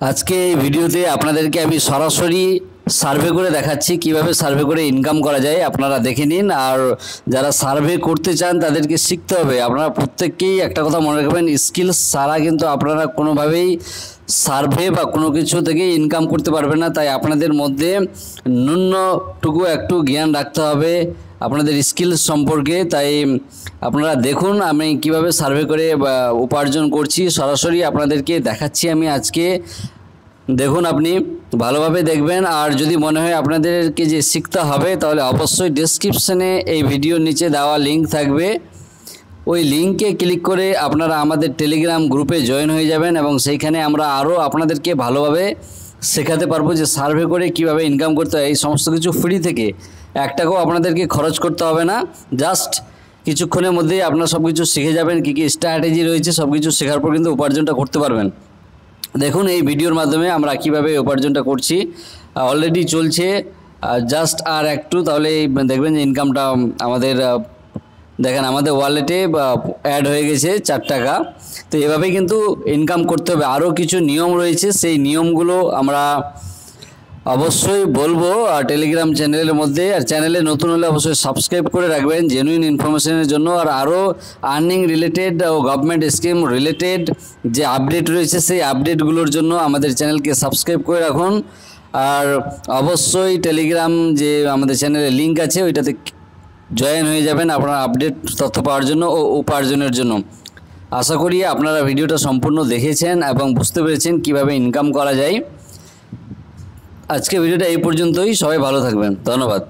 আজকে এই ভিডিওতে আপনাদেরকে আমি সরাসরি সার্ভে করে দেখাচ্ছি কিভাবে সার্ভে করে ইনকাম করা যায়। আপনারা দেখে নিন। আর যারা সার্ভে করতে চান তাদেরকে শিখতে হবে। আপনারা প্রত্যেককেই একটা কথা মনে রাখবেন, স্কিলস ছাড়া কিন্তু আপনারা কোনোভাবেই সার্ভে বা কোনো কিছু থেকে ইনকাম করতে পারবেন না। তাই আপনাদের মধ্যে ন্যূনটুকু একটু জ্ঞান রাখতে হবে আপনাদের স্কিলস সম্পর্কে। তাই আপনারা দেখুন আমি কিভাবে সার্ভে করে উপার্জন করছি, সরাসরি আপনাদেরকে দেখাচ্ছি আমি আজকে। দেখুন, আপনি ভালোভাবে দেখবেন। আর যদি মনে হয় আপনাদেরকে যে শিখতে হবে, তাহলে অবশ্যই ডেসক্রিপশনে এই ভিডিওর নিচে দেওয়া লিঙ্ক থাকবে। ওই লিঙ্কে ক্লিক করে আপনারা আমাদের টেলিগ্রাম গ্রুপে জয়েন হয়ে যাবেন এবং সেইখানে আমরা আরও আপনাদেরকে ভালোভাবে শেখাতে পারবো যে সার্ভে করে কিভাবে ইনকাম করতে হয়। এই সমস্ত কিছু ফ্রি থেকে, এক টাকাও আপনাদেরকে খরচ করতে হবে না। জাস্ট কিছুক্ষণের মধ্যেই আপনারা সব কিছু শিখে যাবেন। কী কী স্ট্র্যাটেজি রয়েছে সব কিছু শেখার পর কিন্তু উপার্জনটা করতে পারবেন। দেখুন এই ভিডিওর মাধ্যমে আমরা কিভাবে উপার্জনটা করছি। অলরেডি চলছে, জাস্ট আর একটু, তাহলে দেখবেন যে ইনকামটা আমাদের দেখেন আমাদের ওয়ালেটে অ্যাড হয়ে গেছে 4 টাকা। তো এভাবেই কিন্তু ইনকাম করতে হবে। আরও কিছু নিয়ম রয়েছে, সেই নিয়মগুলো আমরা অবশ্যই বলবো টেলিগ্রাম চ্যানেলের মধ্যে। আর চ্যানেলে নতুন হলে অবশ্যই সাবস্ক্রাইব করে রাখবেন জেনুইন ইনফরমেশনের জন্য। আর আরও আর্নিং রিলেটেড ও গভর্নমেন্ট স্কিম রিলেটেড যে আপডেট রয়েছে সেই আপডেটগুলোর জন্য আমাদের চ্যানেলকে সাবস্ক্রাইব করে রাখুন। আর অবশ্যই টেলিগ্রাম যে আমাদের চ্যানেলের লিঙ্ক আছে ওইটাতে জয়েন হয়ে যাবেন আপনারা আপডেট তথ্য পাওয়ার জন্য ও উপার্জনের জন্য। আশা করি আপনারা ভিডিওটা সম্পূর্ণ দেখেছেন এবং বুঝতে পেরেছেন কিভাবে ইনকাম করা যায়। আজকে ভিডিওটা এই পর্যন্তই। সবাই ভালো থাকবেন। ধন্যবাদ।